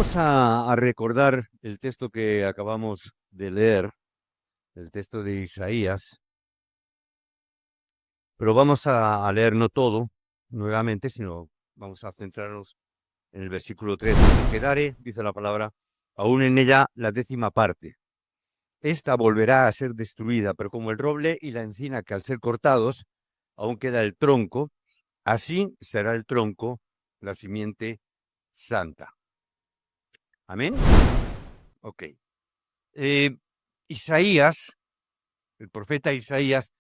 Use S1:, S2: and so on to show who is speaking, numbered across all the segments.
S1: Vamos a recordar el texto que acabamos de leer, el texto de Isaías, pero vamos a leer no todo nuevamente, sino vamos a centrarnos en el versículo 13. Se quedare, dice la palabra, aún en ella la 10ª parte. Esta volverá a ser destruida, pero como el roble y la encina que al ser cortados, aún queda el tronco, así será el tronco, la simiente santa. Amén. Ok. Isaías, el profeta Isaías,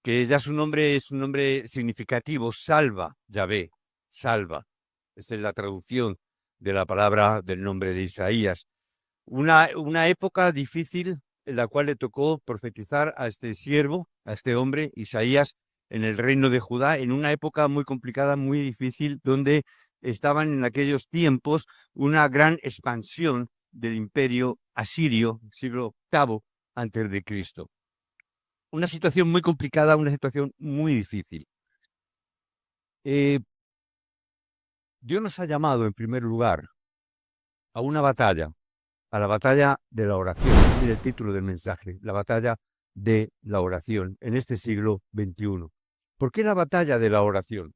S1: que ya su nombre es un nombre significativo, salva, Yahvé, salva. Esa es la traducción de la palabra del nombre de Isaías. Una época difícil en la cual le tocó profetizar a este siervo, a este hombre, Isaías, en el reino de Judá, en una época muy complicada, muy difícil, donde estaban en aquellos tiempos una gran expansión del imperio asirio, siglo VIII antes de Cristo. Una situación muy complicada, una situación muy difícil. Dios nos ha llamado, en primer lugar, a una batalla, a la batalla de la oración. Ese es el título del mensaje, la batalla de la oración en este siglo XXI. ¿Por qué la batalla de la oración?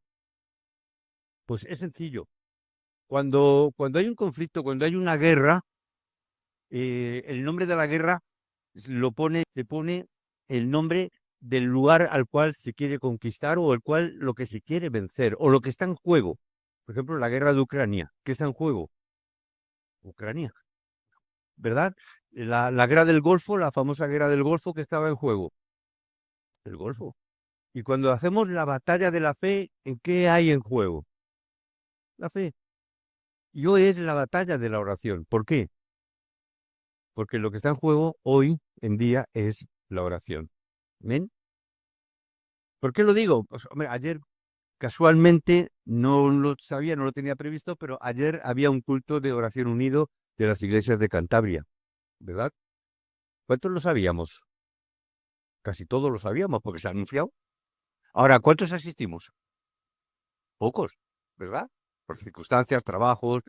S1: Pues es sencillo. Cuando hay un conflicto, cuando hay una guerra, el nombre de la guerra se pone el nombre del lugar al cual se quiere conquistar o lo que se quiere vencer o lo que está en juego. Por ejemplo, la guerra de Ucrania. ¿Qué está en juego? Ucrania, ¿verdad? La guerra del Golfo, la famosa guerra del Golfo que estaba en juego. El Golfo. Y cuando hacemos la batalla de la fe, ¿en qué hay en juego? La fe. Y hoy es la batalla de la oración. ¿Por qué? Porque lo que está en juego hoy en día es la oración. ¿Amén? ¿Por qué lo digo? Pues, hombre, ayer casualmente no lo sabía, no lo tenía previsto, pero ayer había un culto de oración unido de las iglesias de Cantabria, ¿verdad? ¿Cuántos lo sabíamos? Casi todos lo sabíamos porque se ha anunciado. Ahora, ¿cuántos asistimos? Pocos, ¿verdad? Por circunstancias, trabajos,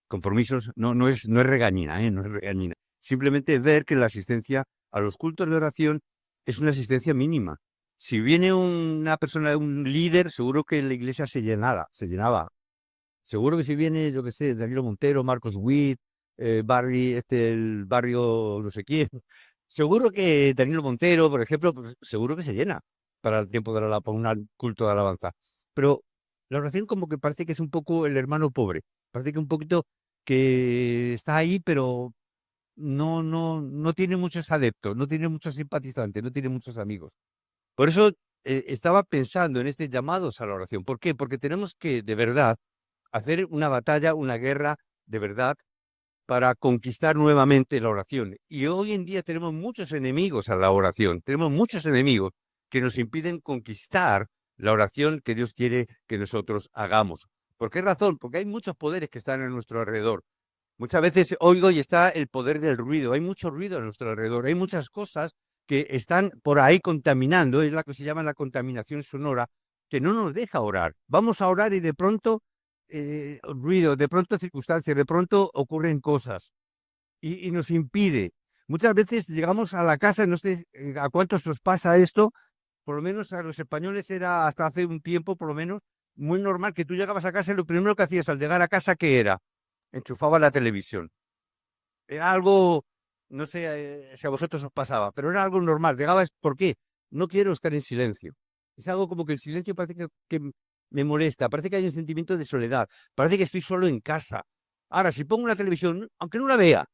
S1: compromisos. No es regañina, ¿eh? No es regañina. Simplemente ver que la asistencia a los cultos de oración es una asistencia mínima. Si viene una persona, un líder, seguro que la iglesia se llenaba. Seguro que si viene, yo qué sé, Danilo Montero, Marcos Witt, el barrio no sé quién, seguro que Danilo Montero, por ejemplo, pues, seguro que se llena para el tiempo de para un culto de alabanza. Pero la oración como que parece que es un poco el hermano pobre, parece que un poquito que está ahí, pero no tiene muchos adeptos, no tiene muchos simpatizantes, no tiene muchos amigos. Por eso estaba pensando en este llamados a la oración. ¿Por qué? Porque tenemos que, de verdad, hacer una batalla, una guerra de verdad para conquistar nuevamente la oración. Y hoy en día tenemos muchos enemigos a la oración, tenemos muchos enemigos que nos impiden conquistar la oración que Dios quiere que nosotros hagamos. ¿Por qué razón? Porque hay muchos poderes que están a nuestro alrededor. Muchas veces oigo y está el poder del ruido, hay mucho ruido a nuestro alrededor, hay muchas cosas que están por ahí contaminando, es la que se llama la contaminación sonora, que no nos deja orar. Vamos a orar y de pronto ruido, de pronto circunstancias, de pronto ocurren cosas y nos impide. Muchas veces llegamos a la casa, no sé a cuántos os pasa esto, por lo menos a los españoles era hasta hace un tiempo, por lo menos, muy normal que tú llegabas a casa y lo primero que hacías al llegar a casa, ¿qué era? Enchufaba la televisión. Era algo, no sé si a vosotros os pasaba, pero era algo normal. Llegabas, ¿por qué? No quiero estar en silencio. Es algo como que el silencio parece que me molesta, parece que hay un sentimiento de soledad, parece que estoy solo en casa. Ahora, si pongo una televisión, aunque no la vea,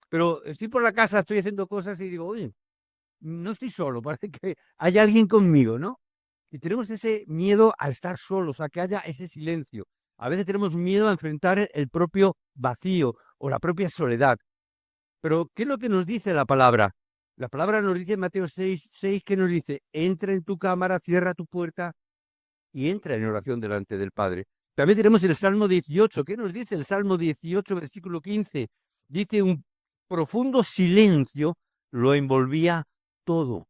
S1: pero estoy por la casa, estoy haciendo cosas y digo, oye, no estoy solo, parece que hay alguien conmigo, ¿no? Y tenemos ese miedo a estar solos, a que haya ese silencio. A veces tenemos miedo a enfrentar el propio vacío o la propia soledad. Pero, ¿qué es lo que nos dice la palabra? La palabra nos dice en Mateo 6, que nos dice, entra en tu cámara, cierra tu puerta y entra en oración delante del Padre. También tenemos el Salmo 18. ¿Qué nos dice el Salmo 18, versículo 15? Dice, un profundo silencio lo envolvía todo.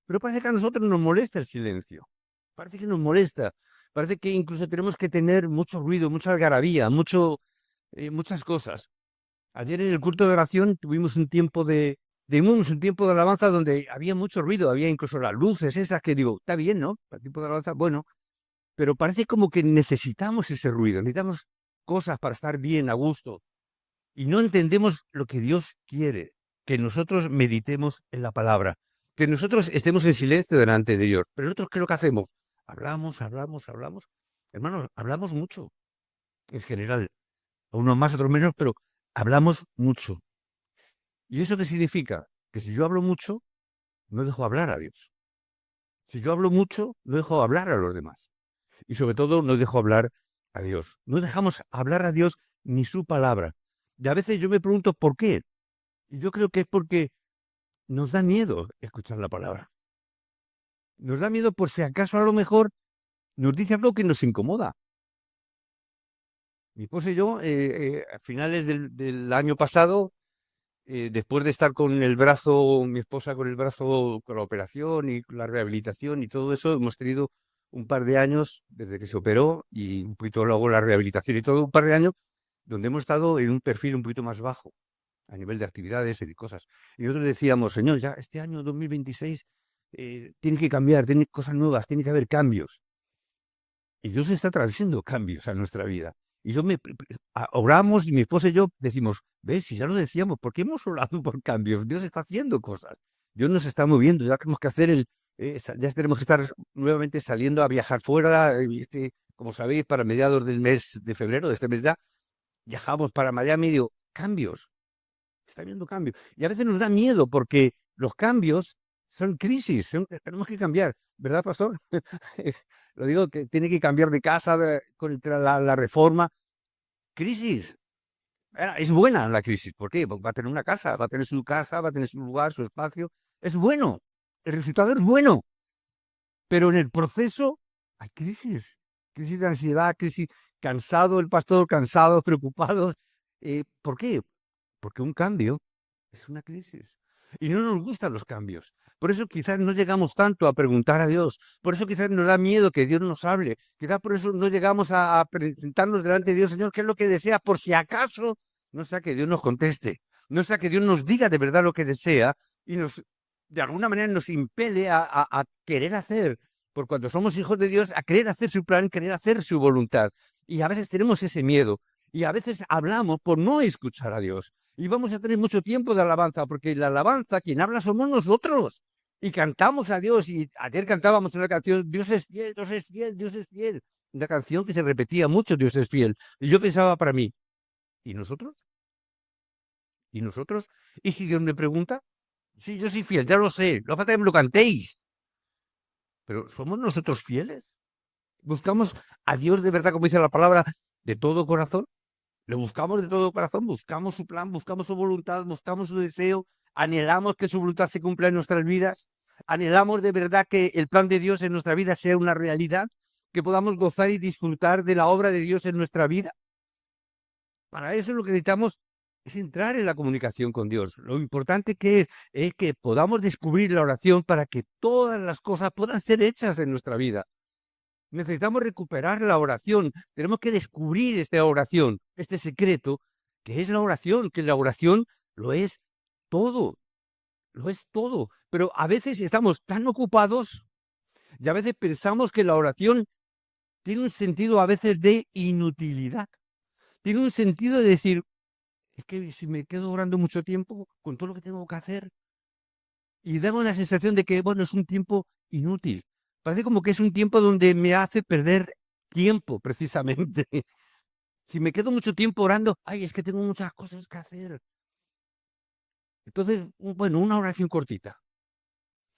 S1: Pero parece que a nosotros nos molesta el silencio. Parece que nos molesta. Parece que incluso tenemos que tener mucho ruido, mucha algarabía, mucho muchas cosas. Ayer en el culto de oración tuvimos un tiempo un tiempo de alabanza donde había mucho ruido, había incluso las luces esas que digo, está bien, ¿no? El tiempo de alabanza, bueno, pero parece como que necesitamos ese ruido, necesitamos cosas para estar bien, a gusto, y no entendemos lo que Dios quiere, que nosotros meditemos en la palabra, que nosotros estemos en silencio delante de Dios. Pero nosotros, ¿qué es lo que hacemos? Hablamos, hablamos, hablamos. Hermanos, hablamos mucho, en general. A unos más, a otros menos, pero hablamos mucho. ¿Y eso qué significa? Que si yo hablo mucho, no dejo hablar a Dios. Si yo hablo mucho, no dejo hablar a los demás. Y sobre todo, no dejo hablar a Dios. No dejamos hablar a Dios ni su palabra. Y a veces yo me pregunto por qué. Y yo creo que es porque nos da miedo escuchar la palabra. Nos da miedo por si acaso a lo mejor nos dice algo que nos incomoda. Mi esposa y yo, a finales del año pasado, después de estar con el brazo, mi esposa con el brazo, con la operación y con la rehabilitación y todo eso, hemos tenido un par de años desde que se operó y un poquito luego la rehabilitación y todo, un par de años donde hemos estado en un perfil un poquito más bajo a nivel de actividades y de cosas. Y nosotros decíamos, Señor, ya este año 2026 tiene que cambiar, tiene cosas nuevas, tiene que haber cambios. Y Dios está trayendo cambios a nuestra vida. Y oramos y mi esposa y yo decimos, ves, si ya lo decíamos, ¿por qué hemos orado por cambios? Dios está haciendo cosas. Dios nos está moviendo, ya tenemos que hacer ya tenemos que estar nuevamente saliendo a viajar fuera. Como sabéis, para mediados del mes de febrero, de este mes ya, viajamos para Miami y digo, cambios. Está habiendo cambios. Y a veces nos da miedo porque los cambios son crisis, tenemos que cambiar, ¿verdad, pastor? Lo digo, que tiene que cambiar de casa contra la reforma. Crisis. Es buena la crisis. ¿Por qué? Porque va a tener una casa, va a tener su casa, va a tener su lugar, su espacio. Es bueno. El resultado es bueno. Pero en el proceso hay crisis. Crisis de ansiedad, crisis cansado, el pastor cansado, preocupado. ¿Por qué? Porque un cambio es una crisis. Y no nos gustan los cambios. Por eso quizás no llegamos tanto a preguntar a Dios. Por eso quizás nos da miedo que Dios nos hable. Quizás por eso no llegamos a presentarnos delante de Dios, Señor, ¿qué es lo que desea? Por si acaso no sea que Dios nos conteste. No sea que Dios nos diga de verdad lo que desea y de alguna manera nos impele a querer hacer. Por cuando somos hijos de Dios, a querer hacer su plan, querer hacer su voluntad. Y a veces tenemos ese miedo. Y a veces hablamos por no escuchar a Dios. Y vamos a tener mucho tiempo de alabanza, porque la alabanza, quien habla somos nosotros. Y cantamos a Dios. Y ayer cantábamos una canción, Dios es fiel, Dios es fiel, Dios es fiel. Una canción que se repetía mucho, Dios es fiel. Y yo pensaba para mí, ¿y nosotros? ¿Y nosotros? ¿Y si Dios me pregunta? Sí, yo soy fiel, ya lo sé, no falta que me lo cantéis. Pero ¿somos nosotros fieles? ¿Buscamos a Dios de verdad, como dice la palabra, de todo corazón? Lo buscamos de todo corazón, buscamos su plan, buscamos su voluntad, buscamos su deseo, anhelamos que su voluntad se cumpla en nuestras vidas, anhelamos de verdad que el plan de Dios en nuestra vida sea una realidad, que podamos gozar y disfrutar de la obra de Dios en nuestra vida. Para eso lo que necesitamos es entrar en la comunicación con Dios. Lo importante que es que podamos descubrir la oración para que todas las cosas puedan ser hechas en nuestra vida. Necesitamos recuperar la oración. Tenemos que descubrir esta oración, este secreto, que es la oración, que la oración lo es todo, lo es todo. Pero a veces estamos tan ocupados y a veces pensamos que la oración tiene un sentido a veces de inutilidad. Tiene un sentido de decir, es que si me quedo orando mucho tiempo con todo lo que tengo que hacer, y da una sensación de que, bueno, es un tiempo inútil. Parece como que es un tiempo donde me hace perder tiempo, precisamente. Si me quedo mucho tiempo orando, ay, es que tengo muchas cosas que hacer. Entonces, bueno, una oración cortita.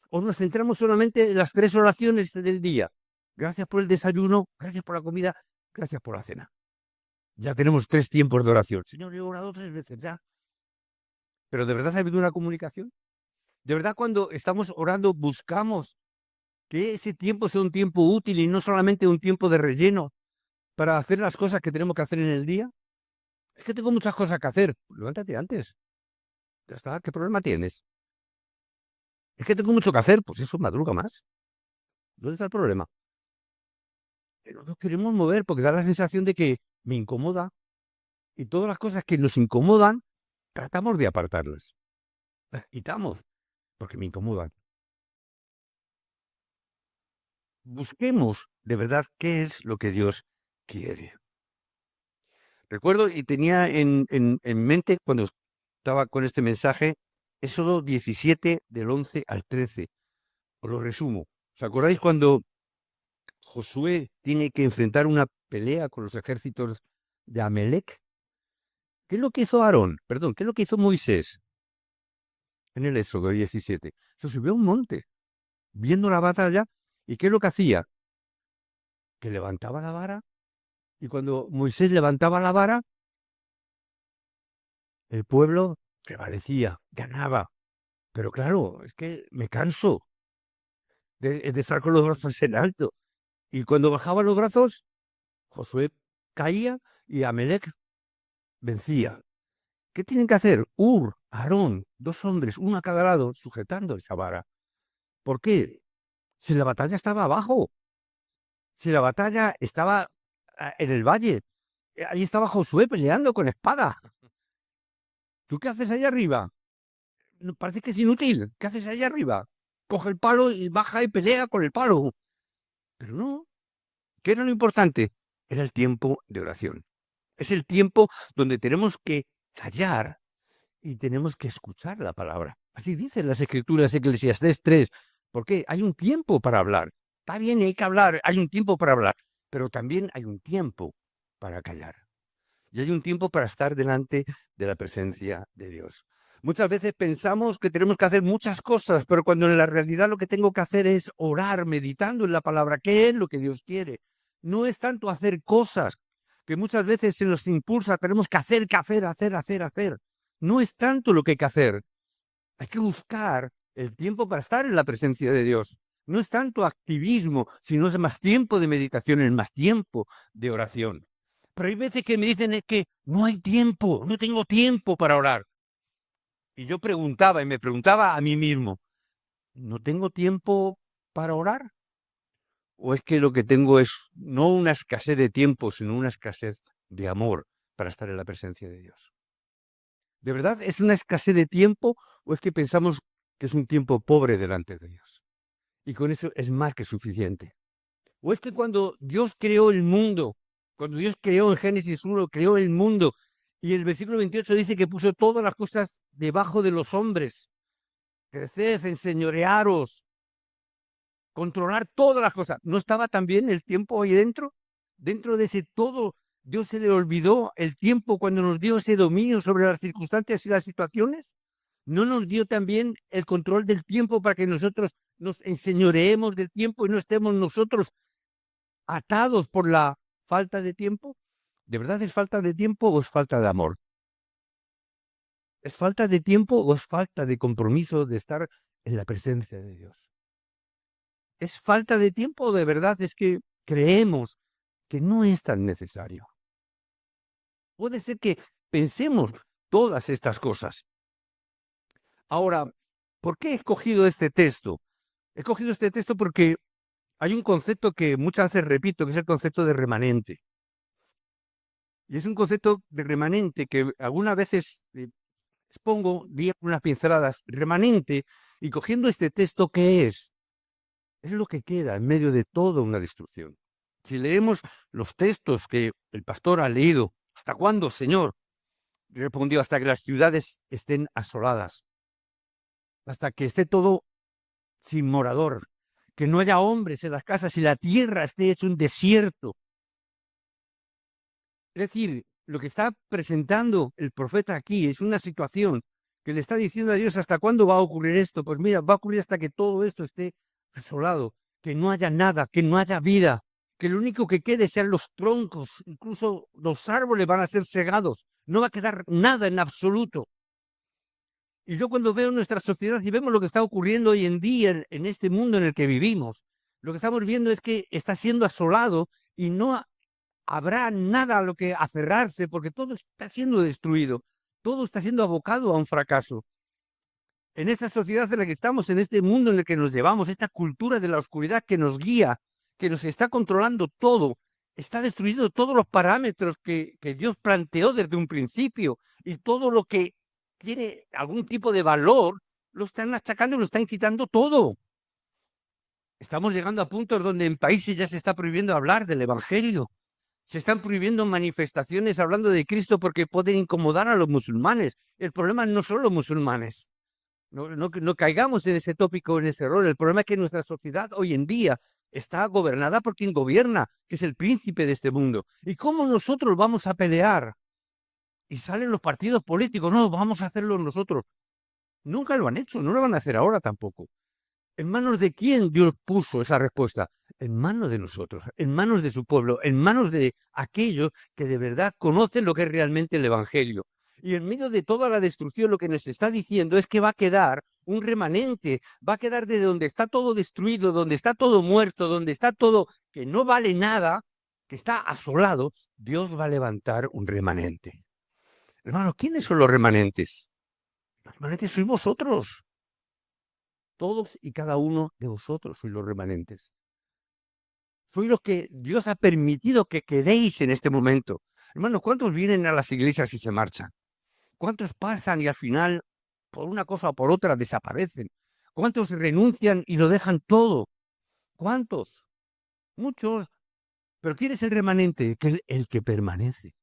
S1: O nos centramos solamente en las 3 oraciones del día. Gracias por el desayuno, gracias por la comida, gracias por la cena. Ya tenemos 3 tiempos de oración. Señor, he orado 3 veces ya. Pero ¿de verdad ha habido una comunicación? ¿De verdad cuando estamos orando buscamos que ese tiempo sea un tiempo útil y no solamente un tiempo de relleno para hacer las cosas que tenemos que hacer en el día? Es que tengo muchas cosas que hacer. Levántate antes. Ya está. ¿Qué problema tienes? Es que tengo mucho que hacer. Pues eso, madruga más. ¿Dónde está el problema? Pero nos queremos mover porque da la sensación de que me incomoda y todas las cosas que nos incomodan, tratamos de apartarlas. Las quitamos porque me incomodan. Busquemos de verdad qué es lo que Dios quiere. Recuerdo y tenía en mente cuando estaba con este mensaje, Éxodo 17 del 11 al 13. Os lo resumo. ¿Os acordáis cuando Josué tiene que enfrentar una pelea con los ejércitos de Amalek? ¿Qué es lo que hizo Aarón? Perdón, ¿qué es lo que hizo Moisés en el Éxodo 17? Se subió a un monte, viendo la batalla, ¿y qué es lo que hacía? Que levantaba la vara, y cuando Moisés levantaba la vara, el pueblo prevalecía, ganaba. Pero claro, es que me canso de estar con los brazos en alto. Y cuando bajaba los brazos, Josué caía y Amalek vencía. ¿Qué tienen que hacer? Aarón, 2 hombres, uno a cada lado, sujetando esa vara. ¿Por qué? Si la batalla estaba abajo, si la batalla estaba en el valle, ahí estaba Josué peleando con espada. ¿Tú qué haces ahí arriba? Parece que es inútil. ¿Qué haces ahí arriba? Coge el palo y baja y pelea con el palo. Pero no. ¿Qué era lo importante? Era el tiempo de oración. Es el tiempo donde tenemos que callar y tenemos que escuchar la palabra. Así dicen las Escrituras, Eclesiastés 3. ¿Por qué? Hay un tiempo para hablar. Está bien, hay que hablar, hay un tiempo para hablar, pero también hay un tiempo para callar. Y hay un tiempo para estar delante de la presencia de Dios. Muchas veces pensamos que tenemos que hacer muchas cosas, pero cuando en la realidad lo que tengo que hacer es orar, meditando en la palabra, ¿qué es lo que Dios quiere? No es tanto hacer cosas, que muchas veces se nos impulsa, tenemos que hacer, hacer. No es tanto lo que hay que hacer. Hay que buscar el tiempo para estar en la presencia de Dios. No es tanto activismo, sino es más tiempo de meditación, es más tiempo de oración. Pero hay veces que me dicen es que no hay tiempo, no tengo tiempo para orar. Y yo preguntaba y me preguntaba a mí mismo, ¿no tengo tiempo para orar? ¿O es que lo que tengo es no una escasez de tiempo, sino una escasez de amor para estar en la presencia de Dios? ¿De verdad es una escasez de tiempo o es que pensamos que es un tiempo pobre delante de Dios? Y con eso es más que suficiente. ¿O es que cuando Dios creó el mundo, cuando Dios creó en Génesis 1, creó el mundo, y el versículo 28 dice que puso todas las cosas debajo de los hombres, creced, enseñorearos, controlar todas las cosas? ¿No estaba también el tiempo ahí dentro? Dentro de ese todo, Dios se le olvidó el tiempo cuando nos dio ese dominio sobre las circunstancias y las situaciones. ¿No nos dio también el control del tiempo para que nosotros nos enseñoreemos del tiempo y no estemos nosotros atados por la falta de tiempo? ¿De verdad es falta de tiempo o es falta de amor? ¿Es falta de tiempo o es falta de compromiso de estar en la presencia de Dios? ¿Es falta de tiempo o de verdad es que creemos que no es tan necesario? Puede ser que pensemos todas estas cosas. Ahora, ¿por qué he escogido este texto? He escogido este texto porque hay un concepto que muchas veces repito, que es el concepto de remanente. Y es un concepto de remanente que algunas veces expongo, di unas pinceladas, remanente, y cogiendo este texto, ¿qué es? Es lo que queda en medio de toda una destrucción. Si leemos los textos que el pastor ha leído, ¿hasta cuándo, Señor? Respondió, hasta que las ciudades estén asoladas, hasta que esté todo sin morador, que no haya hombres en las casas y la tierra esté hecho un desierto. Es decir, lo que está presentando el profeta aquí es una situación que le está diciendo a Dios, ¿hasta cuándo va a ocurrir esto? Pues mira, va a ocurrir hasta que todo esto esté desolado, que no haya nada, que no haya vida, que lo único que quede sean los troncos, incluso los árboles van a ser cegados, no va a quedar nada en absoluto. Y yo cuando veo nuestra sociedad y vemos lo que está ocurriendo hoy en día en este mundo en el que vivimos, lo que estamos viendo es que está siendo asolado y no habrá nada a lo que aferrarse porque todo está siendo destruido, todo está siendo abocado a un fracaso. En esta sociedad en la que estamos, en este mundo en el que nos llevamos, esta cultura de la oscuridad que nos guía, que nos está controlando todo, Está destruyendo todos los parámetros que Dios planteó desde un principio, y todo lo que tiene algún tipo de valor lo están achacando y lo están quitando todo. Estamos llegando a puntos donde en países ya se está prohibiendo hablar del Evangelio. Se están prohibiendo manifestaciones hablando de Cristo porque pueden incomodar a los musulmanes. El problema no son los musulmanes. No caigamos en ese tópico, en ese error. El problema es que nuestra sociedad hoy en día está gobernada por quien gobierna, que es el príncipe de este mundo. ¿Y cómo nosotros vamos a pelear? Y salen los partidos políticos, no, vamos a hacerlo nosotros. Nunca lo han hecho, no lo van a hacer ahora tampoco. ¿En manos de quién Dios puso esa respuesta? En manos de nosotros, en manos de su pueblo, en manos de aquellos que de verdad conocen lo que es realmente el Evangelio. Y en medio de toda la destrucción, lo que nos está diciendo es que va a quedar un remanente, va a quedar de donde está todo destruido, donde está todo muerto, donde está todo que no vale nada, que está asolado. Dios va a levantar un remanente. Hermanos, ¿quiénes son los remanentes? Los remanentes sois vosotros. Todos y cada uno de vosotros sois los remanentes. Sois los que Dios ha permitido que quedéis en este momento. Hermanos, ¿cuántos vienen a las iglesias y se marchan? ¿Cuántos pasan y al final, por una cosa o por otra, desaparecen? ¿Cuántos renuncian y lo dejan todo? ¿Cuántos? Muchos. Pero ¿quién es el remanente? El que permanece.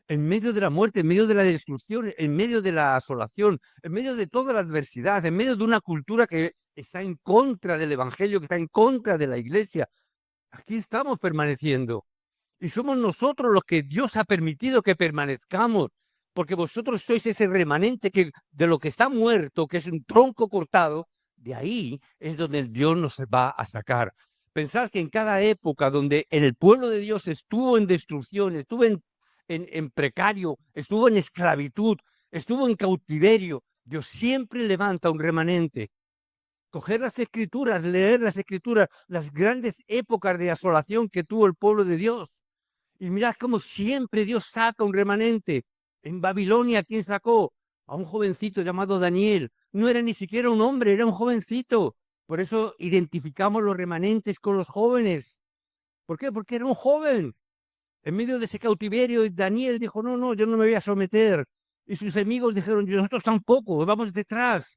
S1: En medio de la muerte, en medio de la destrucción, en medio de la asolación, en medio de toda la adversidad, en medio de una cultura que está en contra del Evangelio, que está en contra de la Iglesia. Aquí estamos permaneciendo. Y somos nosotros los que Dios ha permitido que permanezcamos, porque vosotros sois ese remanente que de lo que está muerto, que es un tronco cortado, de ahí es donde el Dios nos va a sacar. Pensad que en cada época donde el pueblo de Dios estuvo en destrucción, estuvo en precario, estuvo en esclavitud, estuvo en cautiverio, Dios siempre levanta un remanente. Coger las escrituras, leer las escrituras, las grandes épocas de asolación que tuvo el pueblo de Dios. Y mirad cómo siempre Dios saca un remanente. En Babilonia, ¿quién sacó? A un jovencito llamado Daniel. No era ni siquiera un hombre, era un jovencito. Por eso identificamos los remanentes con los jóvenes. ¿Por qué? Porque era un joven. En medio de ese cautiverio, Daniel dijo, no, no, yo no me voy a someter. Y sus amigos dijeron, nosotros tampoco, vamos detrás.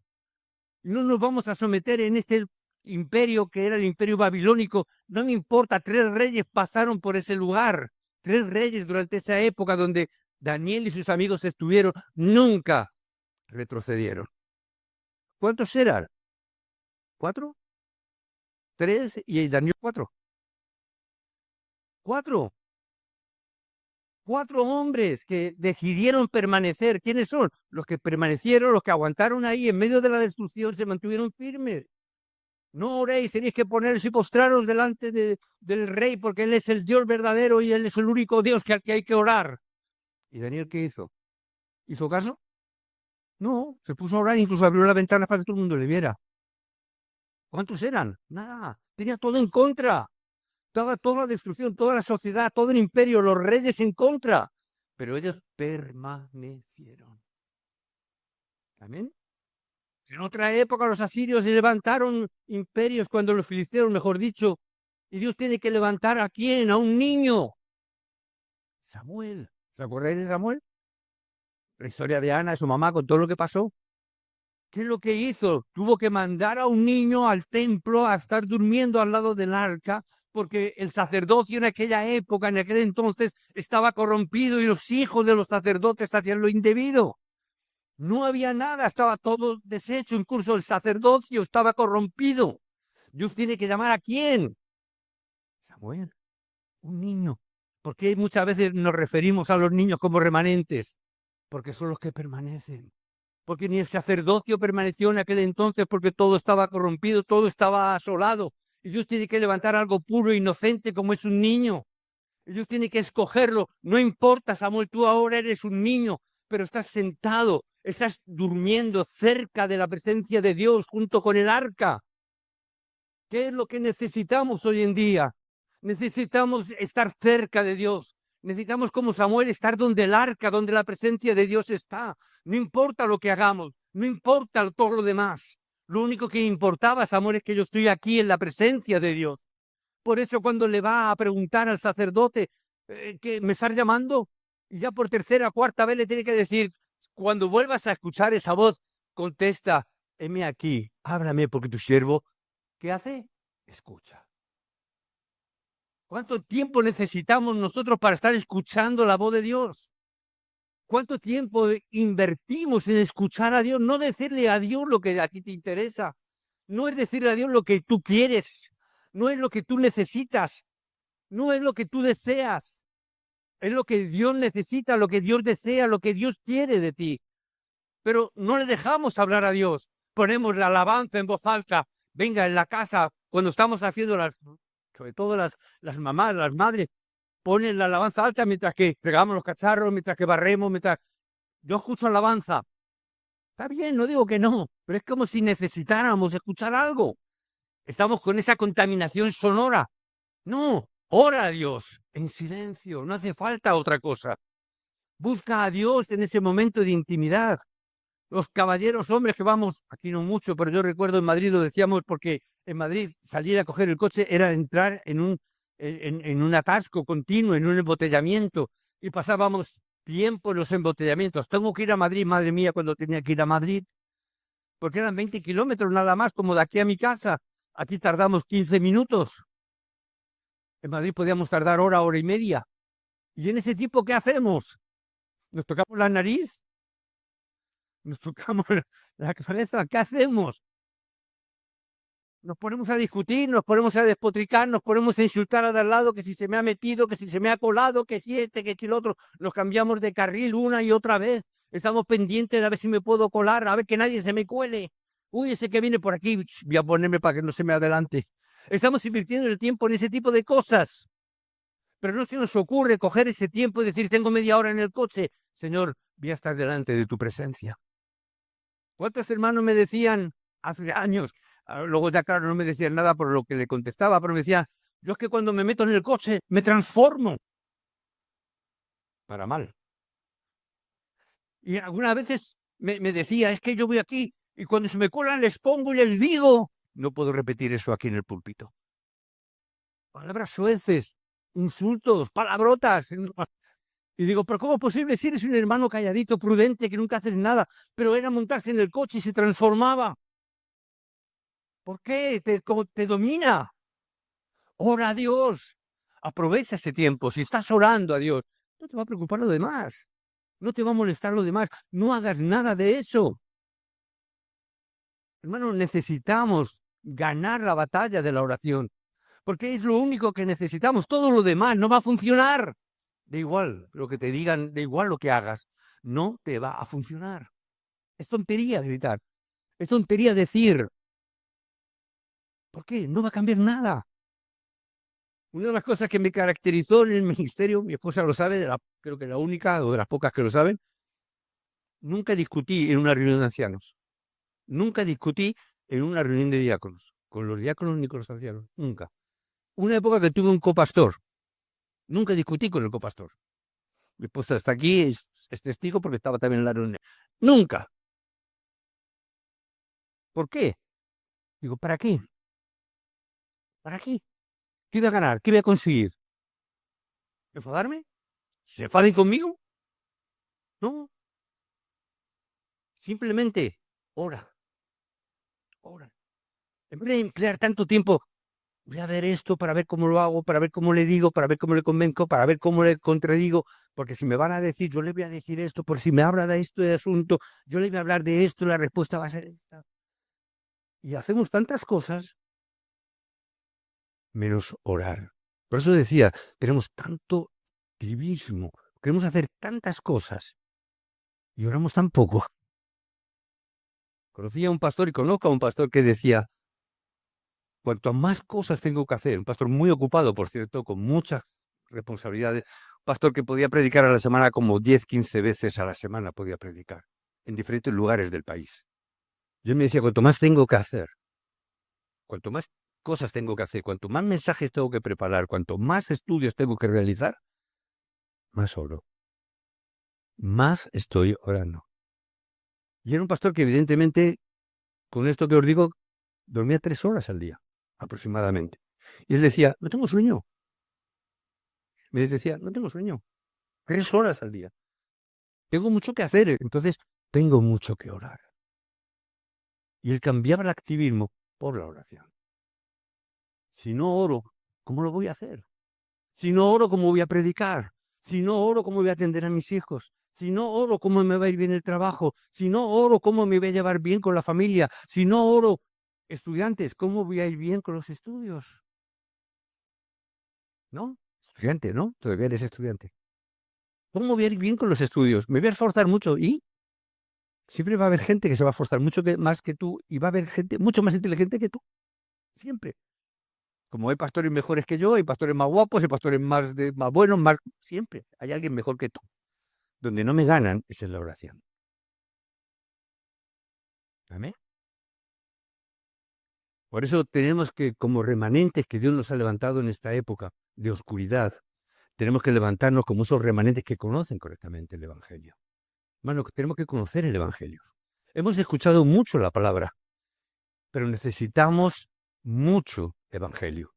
S1: No nos vamos a someter en este imperio que era el imperio babilónico. No me importa, 3 reyes pasaron por ese lugar. 3 reyes durante esa época donde Daniel y sus amigos estuvieron, nunca retrocedieron. ¿Cuántos eran? 4, 3 y Daniel 4. 4. 4 hombres que decidieron permanecer. ¿Quiénes son? Los que permanecieron, los que aguantaron ahí en medio de la destrucción, se mantuvieron firmes. No oréis, tenéis que poneros y postraros delante del rey, porque él es el Dios verdadero y él es el único Dios al que hay que orar. ¿Y Daniel qué hizo? ¿Hizo caso? No, se puso a orar, incluso abrió la ventana para que todo el mundo le viera. ¿Cuántos eran? Nada, tenía todo en contra. Estaba toda la destrucción, toda la sociedad, todo el imperio, los reyes en contra. Pero ellos permanecieron. ¿Amén? En otra época los asirios se levantaron imperios cuando los filisteos, mejor dicho, y Dios tiene que levantar ¿a quién? A un niño. Samuel. ¿Se acordáis de Samuel? La historia de Ana, de su mamá, con todo lo que pasó. ¿Qué es lo que hizo? Tuvo que mandar a un niño al templo a estar durmiendo al lado del arca, porque el sacerdocio en aquella época, en aquel entonces, estaba corrompido y los hijos de los sacerdotes hacían lo indebido. No había nada, estaba todo deshecho, incluso el sacerdocio estaba corrompido. Dios tiene que llamar ¿a quién? Samuel, un niño. ¿Por qué muchas veces nos referimos a los niños como remanentes? Porque son los que permanecen. Porque ni el sacerdocio permaneció en aquel entonces porque todo estaba corrompido, todo estaba asolado. Y Dios tiene que levantar algo puro e inocente como es un niño. Y Dios tiene que escogerlo. No importa, Samuel, tú ahora eres un niño, pero estás sentado, estás durmiendo cerca de la presencia de Dios junto con el arca. ¿Qué es lo que necesitamos hoy en día? Necesitamos estar cerca de Dios. Necesitamos, como Samuel, estar donde el arca, donde la presencia de Dios está. No importa lo que hagamos, no importa todo lo demás. Lo único que importaba, Samuel, es que yo estoy aquí en la presencia de Dios. Por eso cuando le va a preguntar al sacerdote que me estás llamando, y ya por tercera, cuarta vez le tiene que decir, cuando vuelvas a escuchar esa voz, contesta, heme aquí, háblame porque tu siervo, ¿qué hace? Escucha. ¿Cuánto tiempo necesitamos nosotros para estar escuchando la voz de Dios? ¿Cuánto tiempo invertimos en escuchar a Dios? No decirle a Dios lo que a ti te interesa. No es decirle a Dios lo que tú quieres. No es lo que tú necesitas. No es lo que tú deseas. Es lo que Dios necesita, lo que Dios desea, lo que Dios quiere de ti. Pero no le dejamos hablar a Dios. Ponemos la alabanza en voz alta. Venga, en la casa, cuando estamos haciendo sobre todo las mamás, las madres, ponen la alabanza alta mientras que fregamos los cacharros, mientras que barremos, mientras... Yo escucho alabanza. Está bien, no digo que no, pero es como si necesitáramos escuchar algo. Estamos con esa contaminación sonora. No, ora a Dios en silencio, no hace falta otra cosa. Busca a Dios en ese momento de intimidad. Los caballeros hombres que vamos, aquí no mucho, pero yo recuerdo en Madrid lo decíamos porque en Madrid salir a coger el coche era entrar en un atasco continuo, en un embotellamiento, y pasábamos tiempo en los embotellamientos. Tengo que ir a Madrid, madre mía, cuando tenía que ir a Madrid, porque eran 20 kilómetros nada más, como de aquí a mi casa. Aquí tardamos 15 minutos. En Madrid podíamos tardar hora, hora y media. ¿Y en ese tiempo qué hacemos? ¿Nos tocamos la nariz? ¿Nos tocamos la cabeza? ¿Qué hacemos? Nos ponemos a discutir, nos ponemos a despotricar, nos ponemos a insultar al de al lado, que si se me ha metido, que si se me ha colado, que si este, que si el otro. Nos cambiamos de carril una y otra vez. Estamos pendientes de a ver si me puedo colar, a ver que nadie se me cuele. Uy, ese que viene por aquí, voy a ponerme para que no se me adelante. Estamos invirtiendo el tiempo en ese tipo de cosas. Pero no se nos ocurre coger ese tiempo y decir, tengo media hora en el coche. Señor, voy a estar delante de tu presencia. ¿Cuántos hermanos me decían hace años? Luego ya claro, no me decían nada por lo que le contestaba, pero me decían, yo es que cuando me meto en el coche me transformo. Para mal. Y algunas veces me decía, es que yo voy aquí y cuando se me colan les pongo y les digo. No puedo repetir eso aquí en el púlpito. Palabras sueces, insultos, palabrotas. Y digo, pero ¿cómo es posible si eres un hermano calladito, prudente, que nunca haces nada? Pero era montarse en el coche y se transformaba. ¿Por qué? Te domina. Ora a Dios. Aprovecha ese tiempo. Si estás orando a Dios, no te va a preocupar lo demás. No te va a molestar lo demás. No hagas nada de eso. Hermano, necesitamos ganar la batalla de la oración. Porque es lo único que necesitamos. Todo lo demás no va a funcionar. Da igual lo que te digan, da igual lo que hagas. No te va a funcionar. Es tontería gritar. Es tontería decir. ¿Por qué? No va a cambiar nada. Una de las cosas que me caracterizó en el ministerio, mi esposa lo sabe, creo que la única o de las pocas que lo saben, nunca discutí en una reunión de ancianos. Nunca discutí en una reunión de diáconos, con los diáconos ni con los ancianos, nunca. Una época que tuve un copastor, nunca discutí con el copastor. Mi esposa está aquí, es testigo porque estaba también en la reunión. Nunca. ¿Por qué? Digo, ¿para qué? ¿Para qué? ¿Qué voy a ganar? ¿Qué voy a conseguir? ¿Enfadarme? ¿Se enfaden conmigo? No. Simplemente ora. Ora. En vez de emplear tanto tiempo, voy a ver esto para ver cómo lo hago, para ver cómo le digo, para ver cómo le convenzo, para ver cómo le contradigo, porque si me van a decir, yo le voy a decir esto, por si me habla de esto de asunto, yo le voy a hablar de esto, la respuesta va a ser esta. Y hacemos tantas cosas menos orar. Por eso decía, tenemos tanto activismo, queremos hacer tantas cosas y oramos tan poco. Conocía a un pastor y conozco a un pastor que decía, cuanto más cosas tengo que hacer, un pastor muy ocupado, por cierto, con muchas responsabilidades, un pastor que podía predicar a la semana como 10, 15 veces a la semana podía predicar, en diferentes lugares del país. Yo me decía, cuanto más tengo que hacer, cuanto más cosas tengo que hacer, cuanto más mensajes tengo que preparar, cuanto más estudios tengo que realizar, más oro. Más estoy orando. Y era un pastor que evidentemente, con esto que os digo, dormía 3 horas al día, aproximadamente. Y él decía, no tengo sueño. Me decía, no tengo sueño. 3 horas al día. Tengo mucho que hacer, entonces tengo mucho que orar. Y él cambiaba el activismo por la oración. Si no oro, ¿cómo lo voy a hacer? Si no oro, ¿cómo voy a predicar? Si no oro, ¿cómo voy a atender a mis hijos? Si no oro, ¿cómo me va a ir bien el trabajo? Si no oro, ¿cómo me voy a llevar bien con la familia? Si no oro, estudiantes, ¿cómo voy a ir bien con los estudios? ¿No? Estudiante, ¿no? Todavía eres estudiante. ¿Cómo voy a ir bien con los estudios? Me voy a esforzar mucho y siempre va a haber gente que se va a esforzar mucho más que tú y va a haber gente mucho más inteligente que tú. Siempre. Como hay pastores mejores que yo, hay pastores más guapos, hay pastores más buenos, más... Siempre hay alguien mejor que tú. Donde no me ganan es en la oración. Amén. Por eso tenemos que, como remanentes que Dios nos ha levantado en esta época de oscuridad, tenemos que levantarnos como esos remanentes que conocen correctamente el Evangelio. Hermano, tenemos que conocer el Evangelio. Hemos escuchado mucho la palabra, pero necesitamos mucho Evangelio.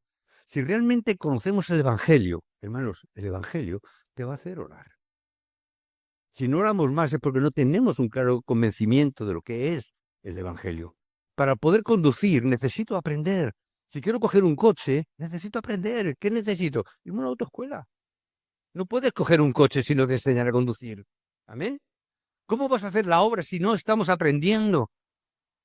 S1: Si realmente conocemos el Evangelio, hermanos, el Evangelio te va a hacer orar. Si no oramos más es porque no tenemos un claro convencimiento de lo que es el Evangelio. Para poder conducir necesito aprender. Si quiero coger un coche, necesito aprender. ¿Qué necesito? Irme a una autoescuela. No puedes coger un coche si no te enseñan a conducir. ¿Amén? ¿Cómo vas a hacer la obra si no estamos aprendiendo?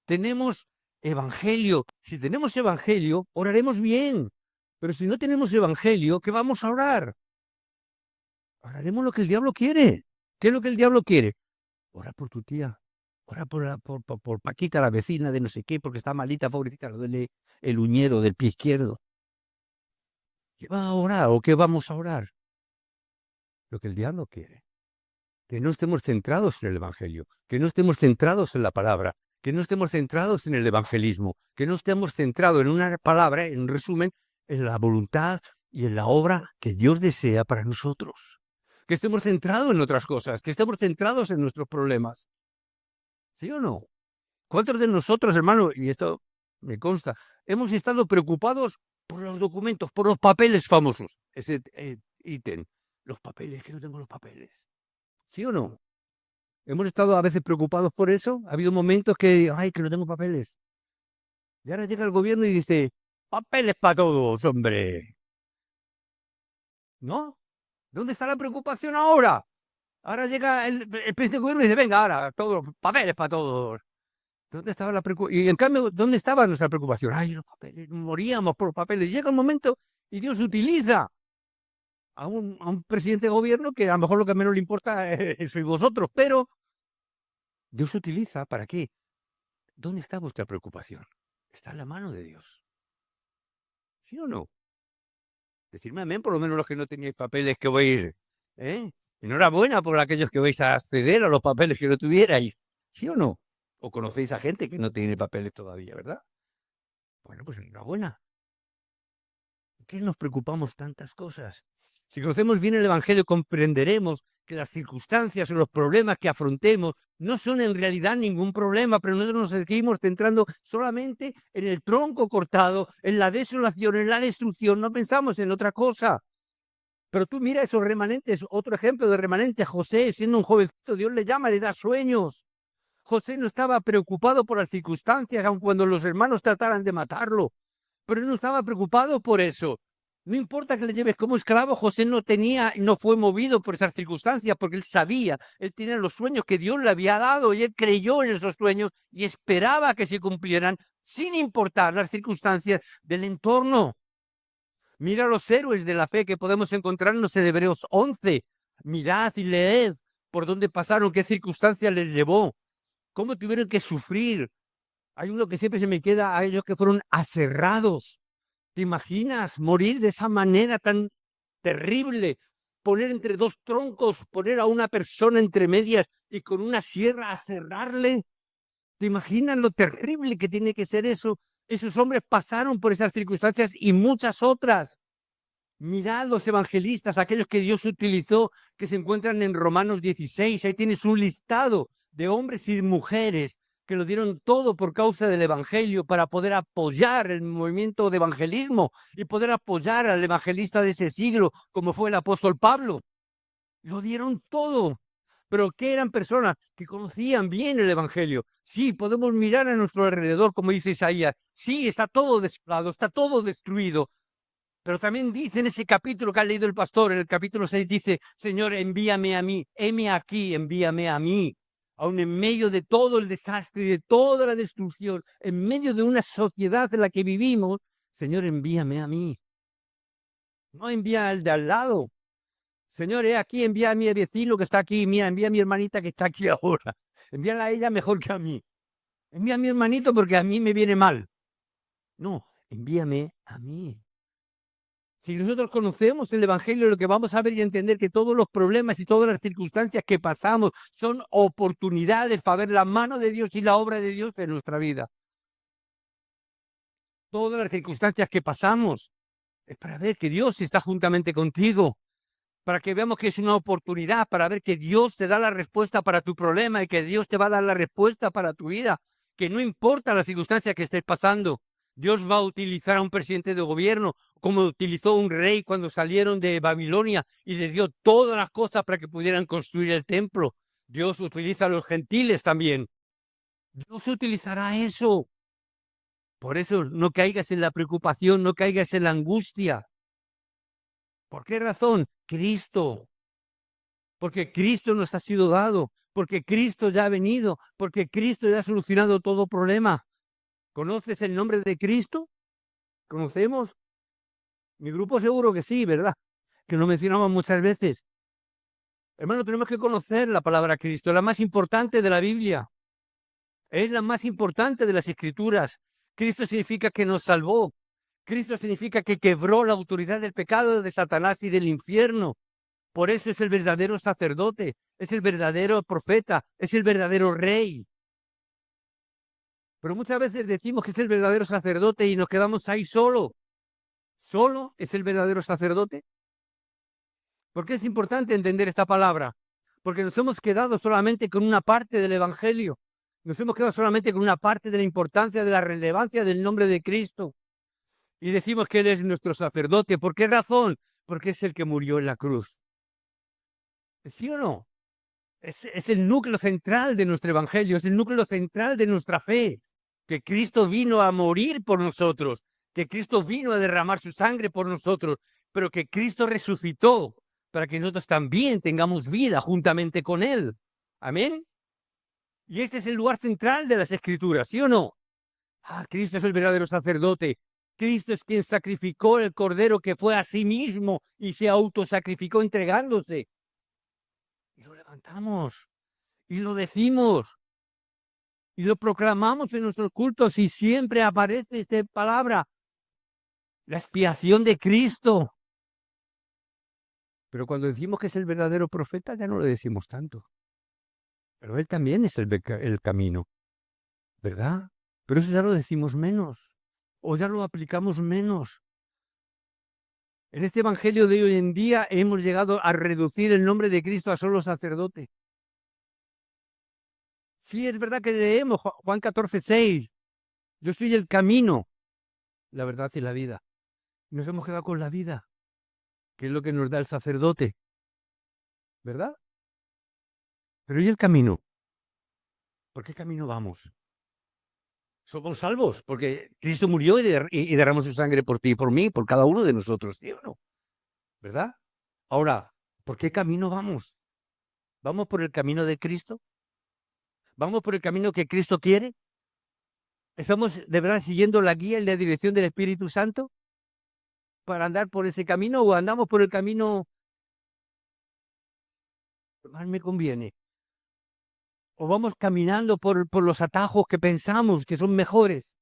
S1: Tenemos Evangelio. Si tenemos Evangelio, oraremos bien. Pero si no tenemos Evangelio, ¿qué vamos a orar? Oraremos lo que el diablo quiere. ¿Qué es lo que el diablo quiere? Ora por tu tía. Ora por Paquita, la vecina de no sé qué, porque está malita, pobrecita, le duele el uñero del pie izquierdo. ¿Qué va a orar o qué vamos a orar? Lo que el diablo quiere. Que no estemos centrados en el Evangelio, que no estemos centrados en la palabra, que no estemos centrados en el evangelismo, que no estemos centrados en una palabra, en resumen, en la voluntad y en la obra que Dios desea para nosotros. Que estemos centrados en otras cosas, que estemos centrados en nuestros problemas. ¿Sí o no? ¿Cuántos de nosotros, hermano, y esto me consta, hemos estado preocupados por los documentos, por los papeles famosos? Ese ítem. Los papeles, que no tengo los papeles. ¿Sí o no? Hemos estado a veces preocupados por eso. Ha habido momentos que, ay, que no tengo papeles. Y ahora llega el gobierno y dice, papeles para todos, hombre. ¿No? ¿Dónde está la preocupación ahora? Ahora llega el presidente del gobierno y dice, venga, ahora, todos, papeles para todos. ¿Dónde estaba la preocupación? Y en cambio, ¿dónde estaba nuestra preocupación? Ay, los papeles, moríamos por los papeles. Y llega un momento y Dios utiliza a un presidente de gobierno que a lo mejor lo que menos le importa sois vosotros, pero Dios utiliza, ¿para qué? ¿Dónde está vuestra preocupación? Está en la mano de Dios. ¿Sí o no? Decidme amén, por lo menos los que no teníais papeles que vais, ¿eh? Enhorabuena por aquellos que vais a acceder a los papeles que no tuvierais. ¿Sí o no? O conocéis a gente que no tiene papeles todavía, ¿verdad? Bueno, pues enhorabuena. ¿Por qué nos preocupamos tantas cosas? Si conocemos bien el Evangelio, comprenderemos que las circunstancias o los problemas que afrontemos no son en realidad ningún problema, pero nosotros nos seguimos centrando solamente en el tronco cortado, en la desolación, en la destrucción, no pensamos en otra cosa. Pero tú mira esos remanentes, otro ejemplo de remanente, José, siendo un jovencito, Dios le llama, le da sueños. José no estaba preocupado por las circunstancias, aun cuando los hermanos trataran de matarlo, pero él no estaba preocupado por eso. No importa que le lleves como esclavo, José no fue movido por esas circunstancias, porque él sabía, él tenía los sueños que Dios le había dado y él creyó en esos sueños y esperaba que se cumplieran sin importar las circunstancias del entorno. Mira los héroes de la fe que podemos encontrarnos en Hebreos 11. Mirad y leed por dónde pasaron, qué circunstancias les llevó, cómo tuvieron que sufrir. Hay uno que siempre se me queda, a ellos que fueron aserrados. ¿Te imaginas morir de esa manera tan terrible? Poner entre dos troncos, poner a una persona entre medias y con una sierra aserrarle. ¿Te imaginas lo terrible que tiene que ser eso? Esos hombres pasaron por esas circunstancias y muchas otras. Mirad los evangelistas, aquellos que Dios utilizó, que se encuentran en Romanos 16. Ahí tienes un listado de hombres y mujeres que lo dieron todo por causa del evangelio para poder apoyar el movimiento de evangelismo y poder apoyar al evangelista de ese siglo, como fue el apóstol Pablo. Lo dieron todo. Pero que eran personas que conocían bien el evangelio. Sí, podemos mirar a nuestro alrededor, como dice Isaías. Sí, está todo desolado, está todo destruido. Pero también dice en ese capítulo que ha leído el pastor, en el capítulo 6, dice: Señor, envíame a mí, heme aquí, envíame a mí. Aún en medio de todo el desastre y de toda la destrucción, en medio de una sociedad en la que vivimos, Señor, envíame a mí. No envía al de al lado. Señor, aquí, envía a mi vecino que está aquí, mira, envía a mi hermanita que está aquí ahora. Envíala a ella mejor que a mí. Envía a mi hermanito porque a mí me viene mal. No, envíame a mí. Si nosotros conocemos el evangelio, lo que vamos a ver y entender que todos los problemas y todas las circunstancias que pasamos son oportunidades para ver la mano de Dios y la obra de Dios en nuestra vida. Todas las circunstancias que pasamos es para ver que Dios está juntamente contigo, para que veamos que es una oportunidad, para ver que Dios te da la respuesta para tu problema y que Dios te va a dar la respuesta para tu vida, que no importa la circunstancia que estés pasando, Dios va a utilizar a un presidente de gobierno como utilizó un rey cuando salieron de Babilonia y les dio todas las cosas para que pudieran construir el templo. Dios utiliza a los gentiles también. Dios utilizará eso. Por eso no caigas en la preocupación, no caigas en la angustia. ¿Por qué razón? Cristo. Porque Cristo nos ha sido dado, porque Cristo ya ha venido, porque Cristo ya ha solucionado todo problema. ¿Conoces el nombre de Cristo? ¿Conocemos? Mi grupo seguro que sí, ¿verdad? Que lo mencionamos muchas veces. Hermano, tenemos que conocer la palabra Cristo, la más importante de la Biblia. Es la más importante de las Escrituras. Cristo significa que nos salvó. Cristo significa que quebró la autoridad del pecado, de Satanás y del infierno. Por eso es el verdadero sacerdote, es el verdadero profeta, es el verdadero rey. Pero muchas veces decimos que es el verdadero sacerdote y nos quedamos ahí solo. ¿Solo es el verdadero sacerdote? ¿Por qué es importante entender esta palabra? Porque nos hemos quedado solamente con una parte del Evangelio. Nos hemos quedado solamente con una parte de la importancia, de la relevancia del nombre de Cristo. Y decimos que Él es nuestro sacerdote. ¿Por qué razón? Porque es el que murió en la cruz. ¿Sí o no? Es el núcleo central de nuestro evangelio, es el núcleo central de nuestra fe, que Cristo vino a morir por nosotros, que Cristo vino a derramar su sangre por nosotros, pero que Cristo resucitó para que nosotros también tengamos vida juntamente con Él. Amén. Y este es el lugar central de las Escrituras, ¿sí o no? Cristo es el verdadero sacerdote. Cristo es quien sacrificó el cordero que fue a sí mismo y se autosacrificó entregándose. Y lo levantamos. Y lo decimos, y lo proclamamos en nuestros cultos, y siempre aparece esta palabra, la expiación de Cristo. Pero cuando decimos que es el verdadero profeta, ya no lo decimos tanto. Pero Él también es el camino, ¿verdad? Pero eso ya lo decimos menos, o ya lo aplicamos menos. En este evangelio de hoy en día hemos llegado a reducir el nombre de Cristo a solo sacerdote. Sí, es verdad que leemos Juan 14:6. Yo soy el camino, la verdad y la vida. Nos hemos quedado con la vida, que es lo que nos da el sacerdote, ¿verdad? Pero ¿y el camino? ¿Por qué camino vamos? Somos salvos, porque Cristo murió y derramó su sangre por ti y por mí, por cada uno de nosotros, ¿sí o no? ¿Verdad? Ahora, ¿por qué camino vamos? ¿Vamos por el camino de Cristo? ¿Vamos por el camino que Cristo quiere? ¿Estamos de verdad siguiendo la guía y la dirección del Espíritu Santo para andar por ese camino o andamos por el camino que más me conviene? ¿O vamos caminando por los atajos que pensamos que son mejores?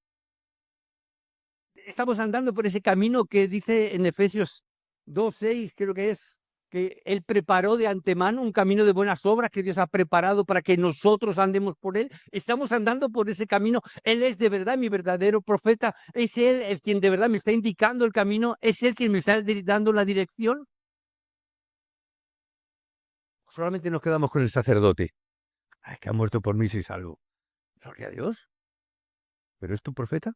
S1: Estamos andando por ese camino que dice en Efesios 2:6, creo que es, que Él preparó de antemano un camino de buenas obras que Dios ha preparado para que nosotros andemos por Él. Estamos andando por ese camino. Él es de verdad mi verdadero profeta. Es Él el quien de verdad me está indicando el camino. Es Él quien me está dando la dirección. Solamente nos quedamos con el sacerdote. Que ha muerto por mí, soy salvo. Gloria a Dios. ¿Pero es tu profeta?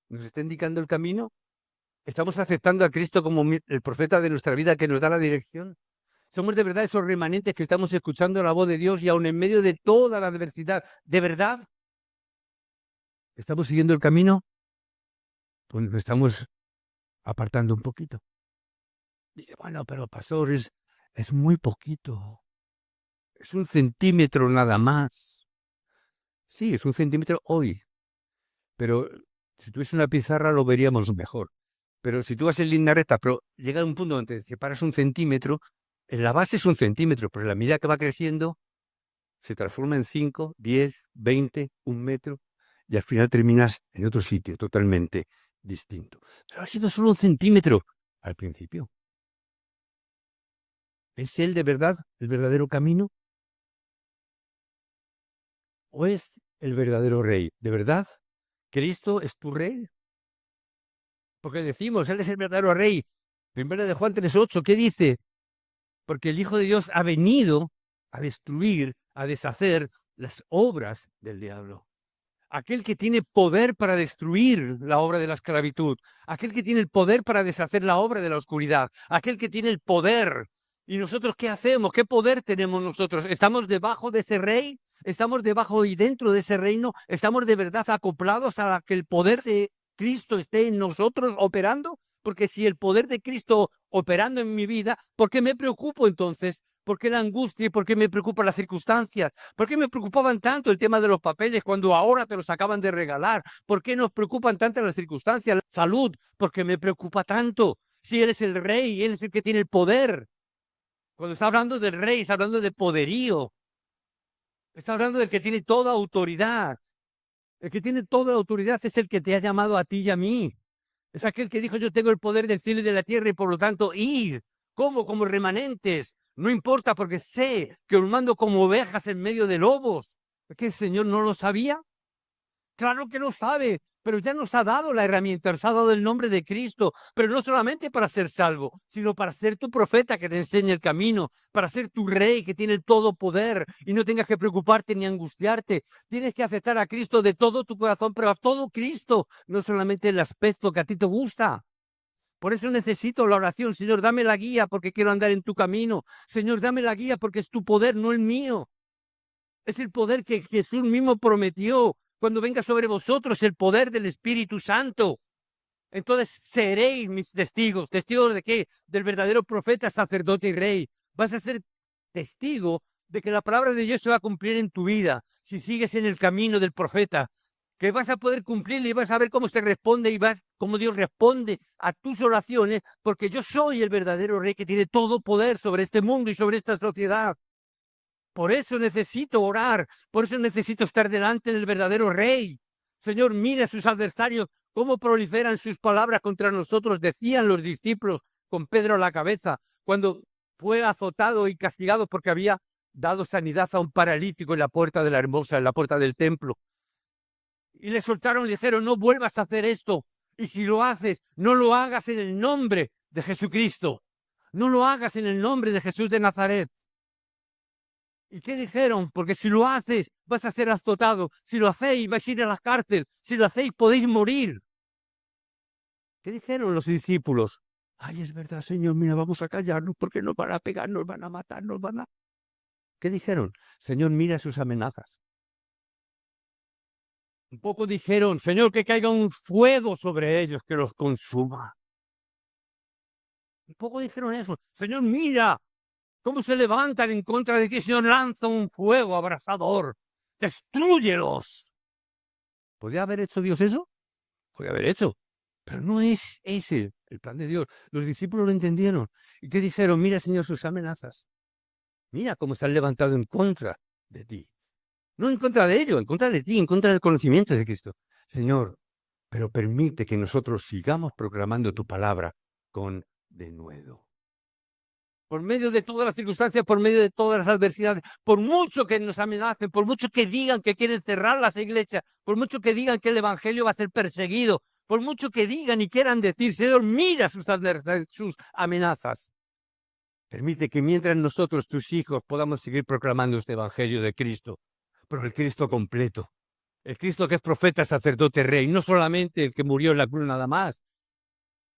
S1: ¿Nos está indicando el camino? ¿Estamos aceptando a Cristo como el profeta de nuestra vida que nos da la dirección? ¿Somos de verdad esos remanentes que estamos escuchando la voz de Dios y aun en medio de toda la adversidad, de verdad estamos siguiendo el camino? Pues nos estamos apartando un poquito. Dice, bueno, pero pastor, es muy poquito. Es 1 centímetro nada más. Sí, es 1 centímetro hoy. Pero si tuviese una pizarra lo veríamos mejor. Pero si tú vas en línea recta, pero llega a un punto donde te separas 1 centímetro, en la base es 1 centímetro, pero a la medida que va creciendo, se transforma en 5, 10, 20, 1 metro, y al final terminas en otro sitio totalmente distinto. Pero ha sido solo 1 centímetro al principio. ¿Es Él de verdad el verdadero camino? ¿O es el verdadero rey? ¿De verdad? ¿Cristo es tu rey? Porque decimos, Él es el verdadero rey. Primero de Juan 3:8, ¿qué dice? Porque el Hijo de Dios ha venido a destruir, a deshacer las obras del diablo. Aquel que tiene poder para destruir la obra de la esclavitud, aquel que tiene el poder para deshacer la obra de la oscuridad, aquel que tiene el poder. ¿Y nosotros qué hacemos? ¿Qué poder tenemos nosotros? ¿Estamos debajo de ese rey? ¿Estamos debajo y dentro de ese reino? ¿Estamos de verdad acoplados a que el poder de Cristo esté en nosotros operando? Porque si el poder de Cristo operando en mi vida, ¿por qué me preocupo entonces? ¿Por qué la angustia y por qué me preocupan las circunstancias? ¿Por qué me preocupaban tanto el tema de los papeles cuando ahora te los acaban de regalar? ¿Por qué nos preocupan tanto las circunstancias? La salud, ¿por qué me preocupa tanto? Si Él es el rey, Él es el que tiene el poder. Cuando está hablando del rey, está hablando de poderío. Está hablando del que tiene toda autoridad. El que tiene toda la autoridad es el que te ha llamado a ti y a mí. Es aquel que dijo, yo tengo el poder del cielo y de la tierra y por lo tanto id. ¿Cómo? Como remanentes. No importa porque sé que os mando como ovejas en medio de lobos. ¿Es que el Señor no lo sabía? Claro que lo sabe, pero ya nos ha dado la herramienta, nos ha dado el nombre de Cristo, pero no solamente para ser salvo, sino para ser tu profeta que te enseñe el camino, para ser tu rey que tiene todo poder y no tengas que preocuparte ni angustiarte. Tienes que aceptar a Cristo de todo tu corazón, pero a todo Cristo, no solamente el aspecto que a ti te gusta. Por eso necesito la oración. Señor, dame la guía porque quiero andar en tu camino. Señor, dame la guía porque es tu poder, no el mío. Es el poder que Jesús mismo prometió. Cuando venga sobre vosotros el poder del Espíritu Santo, entonces seréis mis testigos. ¿Testigos de qué? Del verdadero profeta, sacerdote y rey. Vas a ser testigo de que la palabra de Dios se va a cumplir en tu vida si sigues en el camino del profeta, que vas a poder cumplirle y vas a ver cómo se responde y cómo Dios responde a tus oraciones, porque yo soy el verdadero rey que tiene todo poder sobre este mundo y sobre esta sociedad. Por eso necesito orar, por eso necesito estar delante del verdadero rey. Señor, mire a sus adversarios, cómo proliferan sus palabras contra nosotros, decían los discípulos con Pedro a la cabeza, cuando fue azotado y castigado porque había dado sanidad a un paralítico en la puerta de la hermosa, en la puerta del templo. Y le soltaron y le dijeron, no vuelvas a hacer esto. Y si lo haces, no lo hagas en el nombre de Jesucristo. No lo hagas en el nombre de Jesús de Nazaret. ¿Y qué dijeron? Porque si lo haces, vas a ser azotado. Si lo hacéis, vais a ir a la cárcel. Si lo hacéis, podéis morir. ¿Qué dijeron los discípulos? Ay, es verdad, Señor, mira, vamos a callarnos porque nos van a pegar, nos van a matar, nos van a... ¿Qué dijeron? Señor, mira sus amenazas. Un poco dijeron, Señor, que caiga un fuego sobre ellos que los consuma. Un poco dijeron eso. Señor, mira cómo se levantan en contra de ti. Señor, lanza un fuego abrasador. Destrúyelos. ¿Podría haber hecho Dios eso? Podría haber hecho. Pero no es ese el plan de Dios. Los discípulos lo entendieron. ¿Y qué dijeron? Mira, Señor, sus amenazas. Mira cómo se han levantado en contra de ti. No en contra de ellos, en contra de ti, en contra del conocimiento de Cristo. Señor, pero permite que nosotros sigamos proclamando tu palabra con denuedo. Por medio de todas las circunstancias, por medio de todas las adversidades, por mucho que nos amenacen, por mucho que digan que quieren cerrar las iglesias, por mucho que digan que el evangelio va a ser perseguido, por mucho que digan y quieran decir, Señor, mira sus amenazas. Permite que mientras nosotros, tus hijos, podamos seguir proclamando este evangelio de Cristo, pero el Cristo completo, El Cristo que es profeta, sacerdote, rey, no solamente el que murió en la cruz nada más,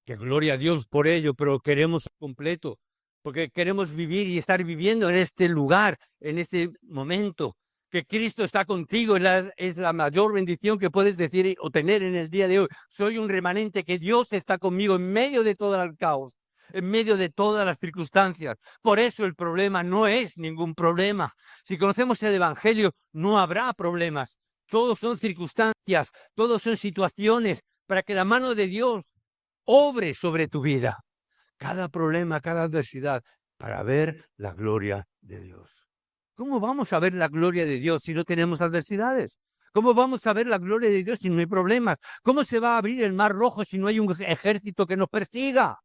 S1: que gloria a Dios por ello, pero queremos completo, porque queremos vivir y estar viviendo en este lugar, en este momento, que Cristo está contigo, es la mayor bendición que puedes decir o tener en el día de hoy. Soy un remanente, que Dios está conmigo en medio de todo el caos, en medio de todas las circunstancias. Por eso el problema no es ningún problema. Si conocemos el Evangelio, no habrá problemas. Todos son circunstancias, todos son situaciones para que la mano de Dios obre sobre tu vida. Cada problema, cada adversidad, para ver la gloria de Dios. ¿Cómo vamos a ver la gloria de Dios si no tenemos adversidades? ¿Cómo vamos a ver la gloria de Dios si no hay problemas? ¿Cómo se va a abrir el mar rojo si no hay un ejército que nos persiga?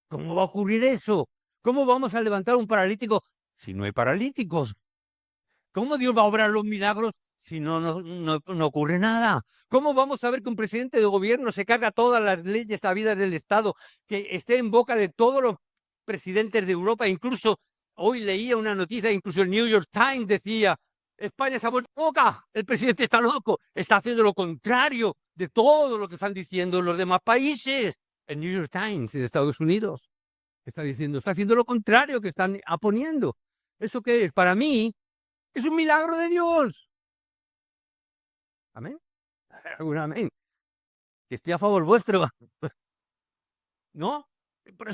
S1: ¿Cómo va a ocurrir eso? ¿Cómo vamos a levantar un paralítico si no hay paralíticos? ¿Cómo Dios va a obrar los milagros si no ocurre nada? ¿Cómo vamos a ver que un presidente de gobierno se carga todas las leyes habidas del Estado, que esté en boca de todos los presidentes de Europa? Incluso hoy leía una noticia, incluso el New York Times decía: España se ha vuelto loca, el presidente está loco, está haciendo lo contrario de todo lo que están diciendo los demás países. El New York Times de Estados Unidos está diciendo, está haciendo lo contrario que están aponiendo. ¿Eso qué es? Para mí, es un milagro de Dios. Amén. ¿Algún amén? Que esté a favor vuestro. ¿No? Pero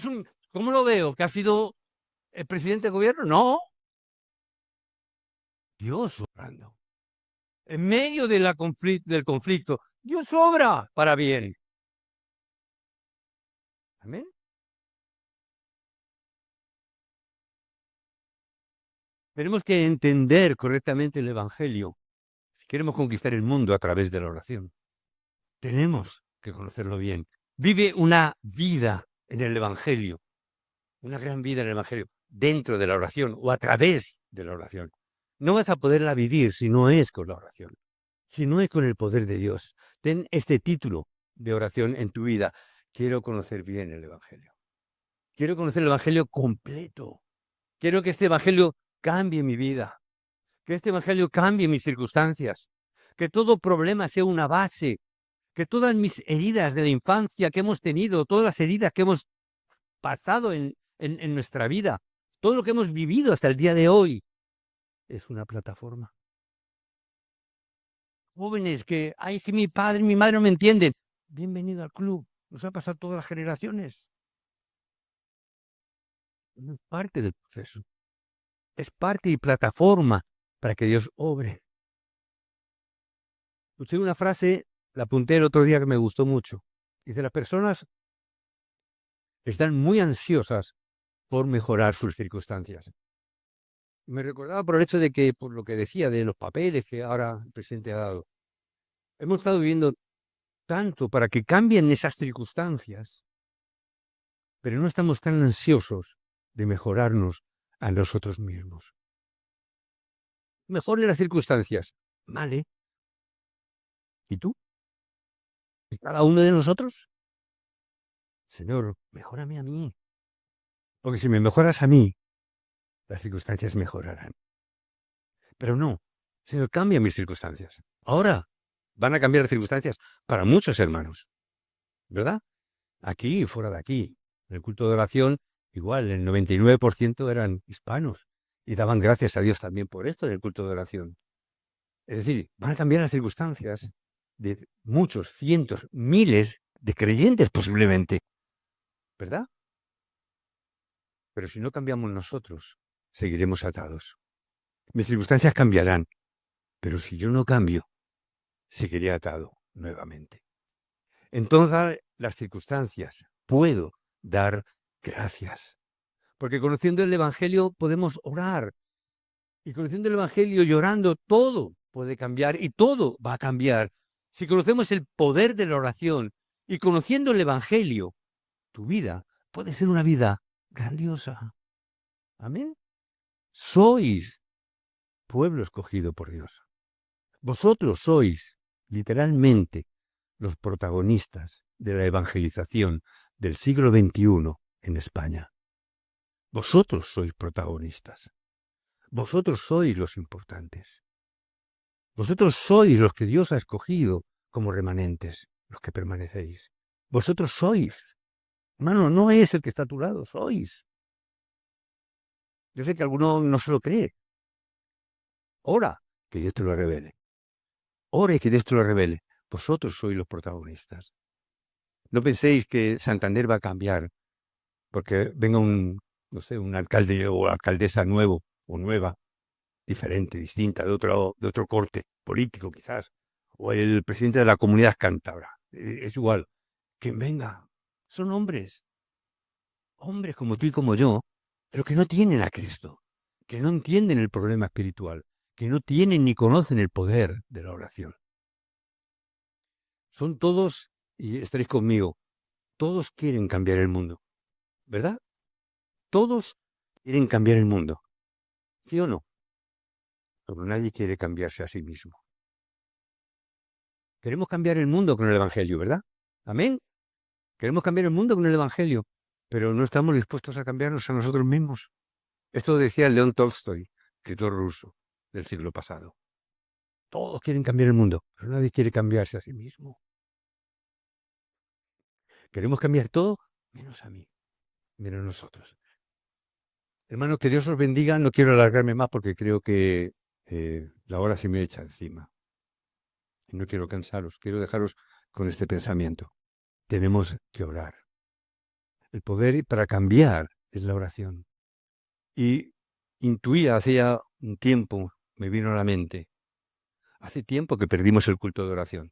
S1: ¿cómo lo veo? ¿Que ha sido el presidente del gobierno? No. Dios obrando. En medio de del conflicto, Dios obra para bien. Amén. Tenemos que entender correctamente el Evangelio si queremos conquistar el mundo a través de la oración. Tenemos que conocerlo bien. Vive una vida en el Evangelio, una gran vida en el Evangelio, dentro de la oración o a través de la oración. No vas a poderla vivir si no es con la oración, si no es con el poder de Dios. Ten este título de oración en tu vida. Quiero conocer bien el Evangelio. Quiero conocer el Evangelio completo. Quiero que este Evangelio cambie mi vida, que este Evangelio cambie mis circunstancias, que todo problema sea una base, que todas mis heridas de la infancia que hemos tenido, todas las heridas que hemos pasado en nuestra vida, todo lo que hemos vivido hasta el día de hoy, es una plataforma. Jóvenes que, ay, es que mi padre y mi madre no me entienden. Bienvenido al club. Nos ha pasado todas las generaciones. Es parte del proceso. Es parte y plataforma para que Dios obre. Escuché una frase, la apunté el otro día, que me gustó mucho. Dice: las personas están muy ansiosas por mejorar sus circunstancias. Me recordaba por el hecho de que, por lo que decía de los papeles que ahora el presidente ha dado, hemos estado viviendo tanto para que cambien esas circunstancias, pero no estamos tan ansiosos de mejorarnos a nosotros mismos. Mejoren las circunstancias, ¿vale? ¿Y tú? ¿Y cada uno de nosotros? Señor, mejórame a mí. Porque si me mejoras a mí, las circunstancias mejorarán. Pero no, Señor, cambia mis circunstancias. Ahora van a cambiar las circunstancias para muchos hermanos, ¿verdad? Aquí y fuera de aquí. En el culto de oración, igual, el 99% eran hispanos y daban gracias a Dios también por esto en el culto de oración. Es decir, van a cambiar las circunstancias de muchos, cientos, miles de creyentes posiblemente, ¿verdad? Pero si no cambiamos nosotros, seguiremos atados. Mis circunstancias cambiarán, pero si yo no cambio, seguiré atado nuevamente. En todas las circunstancias puedo dar gracias, porque conociendo el Evangelio podemos orar, y conociendo el Evangelio y orando, todo puede cambiar y todo va a cambiar. Si conocemos el poder de la oración y conociendo el Evangelio, tu vida puede ser una vida grandiosa. Amén. Sois pueblo escogido por Dios. Vosotros sois literalmente los protagonistas de la evangelización del siglo XXI en España. Vosotros sois protagonistas. Vosotros sois los importantes. Vosotros sois los que Dios ha escogido como remanentes, los que permanecéis. Vosotros sois. Hermano, no es el que está a tu lado, sois. Yo sé que alguno no se lo cree. Ora que Dios te lo revele. Ora y que Dios te lo revele. Vosotros sois los protagonistas. No penséis que Santander va a cambiar porque venga no sé, un alcalde o alcaldesa nuevo o nueva, diferente, distinta, de otro corte político quizás, o el presidente de la comunidad cántabra. Es igual. Quien venga. Son hombres como tú y como yo, pero que no tienen a Cristo, que no entienden el problema espiritual, que no tienen ni conocen el poder de la oración. Son todos, y estaréis conmigo, todos quieren cambiar el mundo, ¿verdad? Todos quieren cambiar el mundo, ¿sí o no? Pero nadie quiere cambiarse a sí mismo. Queremos cambiar el mundo con el Evangelio, ¿verdad? Amén. Queremos cambiar el mundo con el Evangelio, pero no estamos dispuestos a cambiarnos a nosotros mismos. Esto decía León Tolstoy, escritor ruso del siglo pasado. Todos quieren cambiar el mundo, pero nadie quiere cambiarse a sí mismo. Queremos cambiar todo, menos a mí, menos a nosotros. Hermano, que Dios os bendiga. No quiero alargarme más porque creo que la hora se me echa encima. Y no quiero cansaros, quiero dejaros con este pensamiento. Tenemos que orar. El poder para cambiar es la oración. Y intuía hacía un tiempo, me vino a la mente, hace tiempo que perdimos el culto de oración.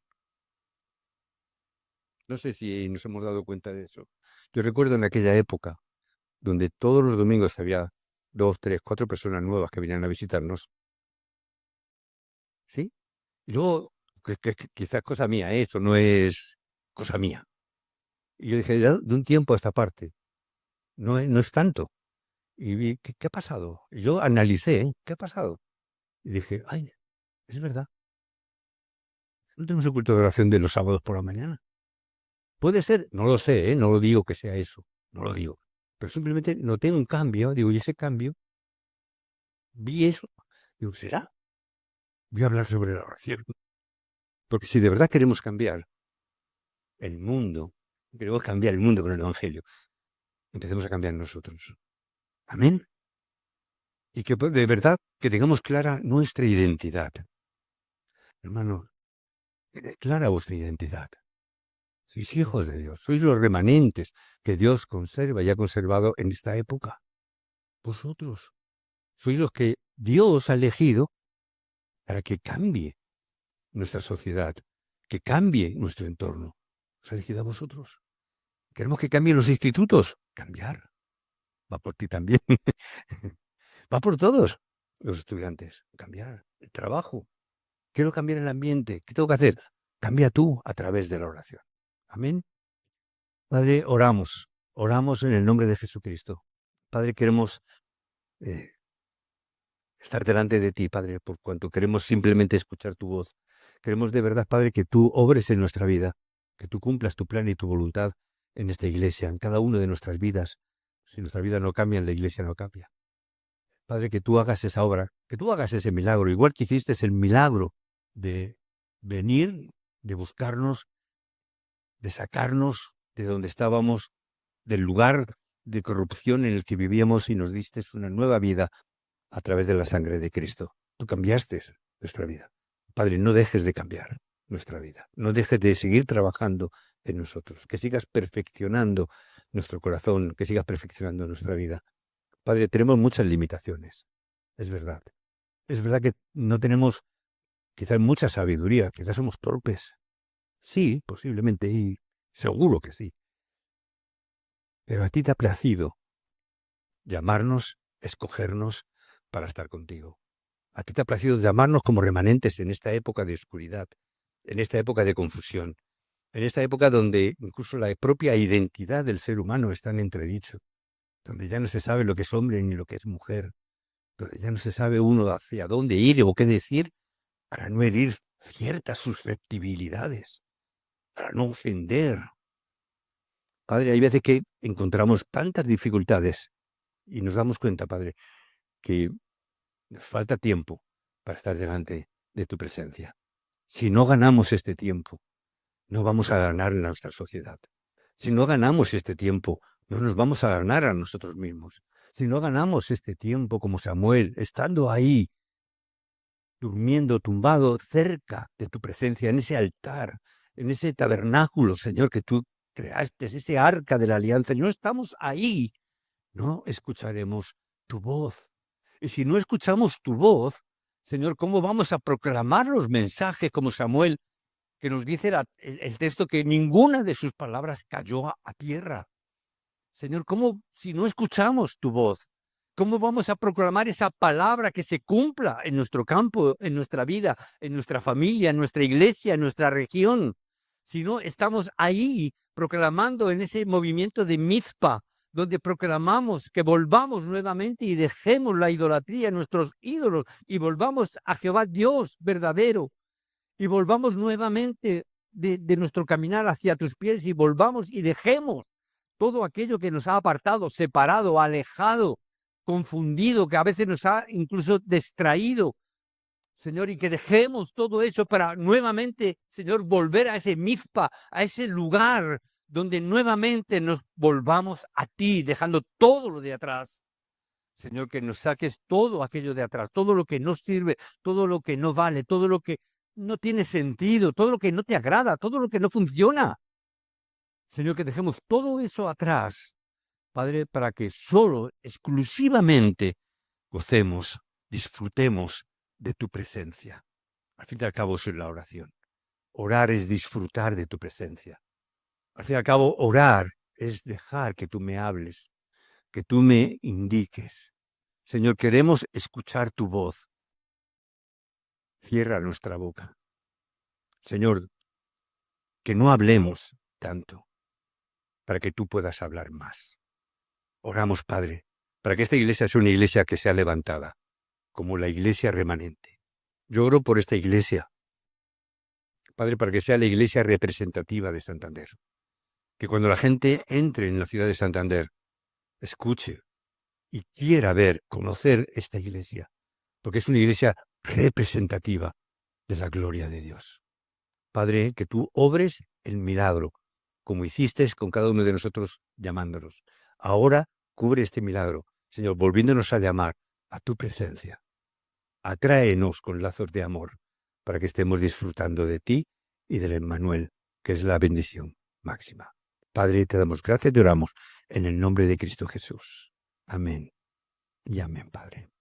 S1: No sé si nos hemos dado cuenta de eso. Yo recuerdo en aquella época, donde todos los domingos había 2, 3, 4 personas nuevas que venían a visitarnos, ¿sí? Y luego, que quizás cosa mía, esto no es cosa mía. Y yo dije, de un tiempo a esta parte, no es tanto. Y vi, ¿qué ha pasado? Y yo analicé, ¿qué ha pasado? Y dije, ay, es verdad, no tenemos el culto de oración de los sábados por la mañana. Puede ser, no lo sé, no lo digo que sea eso, no lo digo. Pero simplemente noté un cambio, digo, y ese cambio, vi eso, digo, ¿será? Voy a hablar sobre la oración. Porque si de verdad queremos cambiar el mundo, queremos cambiar el mundo con el Evangelio, empecemos a cambiar nosotros. Amén. Y que de verdad que tengamos clara nuestra identidad. Hermanos, tened clara vuestra identidad. Sois hijos de Dios, sois los remanentes que Dios conserva y ha conservado en esta época. Vosotros sois los que Dios ha elegido para que cambie nuestra sociedad, que cambie nuestro entorno. Os ha elegido a vosotros. Queremos que cambien los institutos. Cambiar. Va por ti también. Va por todos los estudiantes. Cambiar. El trabajo. Quiero cambiar el ambiente. ¿Qué tengo que hacer? Cambia tú a través de la oración. Amén. Padre, oramos. Oramos en el nombre de Jesucristo. Padre, queremos estar delante de ti, Padre, por cuanto queremos simplemente escuchar tu voz. Queremos de verdad, Padre, que tú obres en nuestra vida, que tú cumplas tu plan y tu voluntad en esta iglesia, en cada una de nuestras vidas. Si nuestra vida no cambia, la iglesia no cambia. Padre, que tú hagas esa obra, que tú hagas ese milagro, igual que hiciste el milagro de venir, de buscarnos, de sacarnos de donde estábamos, del lugar de corrupción en el que vivíamos y nos diste una nueva vida a través de la sangre de Cristo. Tú cambiaste nuestra vida. Padre, no dejes de cambiar nuestra vida. No dejes de seguir trabajando en nosotros. Que sigas perfeccionando nuestro corazón, que sigas perfeccionando nuestra vida. Padre, tenemos muchas limitaciones. Es verdad. Es verdad que no tenemos quizás mucha sabiduría, quizás somos torpes. Sí, posiblemente, y seguro que sí. Pero a ti te ha placido llamarnos, escogernos para estar contigo. A ti te ha placido llamarnos como remanentes en esta época de oscuridad, en esta época de confusión, en esta época donde incluso la propia identidad del ser humano está en entredicho, donde ya no se sabe lo que es hombre ni lo que es mujer, donde ya no se sabe uno hacia dónde ir o qué decir para no herir ciertas susceptibilidades, para no ofender. Padre, hay veces que encontramos tantas dificultades y nos damos cuenta, Padre, que nos falta tiempo para estar delante de tu presencia. Si no ganamos este tiempo, no vamos a ganar en nuestra sociedad. Si no ganamos este tiempo, no nos vamos a ganar a nosotros mismos. Si no ganamos este tiempo como Samuel, estando ahí, durmiendo, tumbado cerca de tu presencia, en ese altar, en ese tabernáculo, Señor, que tú creaste, ese arca de la alianza, y no estamos ahí, no escucharemos tu voz. Y si no escuchamos tu voz, Señor, ¿cómo vamos a proclamar los mensajes como Samuel, que nos dice el texto que ninguna de sus palabras cayó a tierra? Señor, ¿cómo, si no escuchamos tu voz, cómo vamos a proclamar esa palabra que se cumpla en nuestro campo, en nuestra vida, en nuestra familia, en nuestra iglesia, en nuestra región? Si no estamos ahí proclamando en ese movimiento de Mizpa, donde proclamamos que volvamos nuevamente y dejemos la idolatría, nuestros ídolos, y volvamos a Jehová Dios verdadero, y volvamos nuevamente de nuestro caminar hacia tus pies, y volvamos y dejemos todo aquello que nos ha apartado, separado, alejado, confundido, que a veces nos ha incluso distraído, Señor, y que dejemos todo eso para nuevamente, Señor, volver a ese Mizpa, a ese lugar donde nuevamente nos volvamos a ti, dejando todo lo de atrás. Señor, que nos saques todo aquello de atrás, todo lo que no sirve, todo lo que no vale, todo lo que no tiene sentido, todo lo que no te agrada, todo lo que no funciona. Señor, que dejemos todo eso atrás, Padre, para que solo, exclusivamente, gocemos, disfrutemos de tu presencia. Al fin y al cabo, eso es la oración. Orar es disfrutar de tu presencia. Al fin y al cabo, orar es dejar que tú me hables, que tú me indiques. Señor, queremos escuchar tu voz. Cierra nuestra boca. Señor, que no hablemos tanto, para que tú puedas hablar más. Oramos, Padre, para que esta iglesia sea una iglesia que sea levantada, como la iglesia remanente. Yo oro por esta iglesia, Padre, para que sea la iglesia representativa de Santander. Que cuando la gente entre en la ciudad de Santander, escuche y quiera ver, conocer esta iglesia, porque es una iglesia representativa de la gloria de Dios. Padre, que tú obres el milagro, como hiciste con cada uno de nosotros llamándonos. Ahora cubre este milagro, Señor, volviéndonos a llamar a tu presencia. Atráenos con lazos de amor para que estemos disfrutando de ti y del Emmanuel, que es la bendición máxima. Padre, te damos gracias y te oramos en el nombre de Cristo Jesús. Amén y amén, Padre.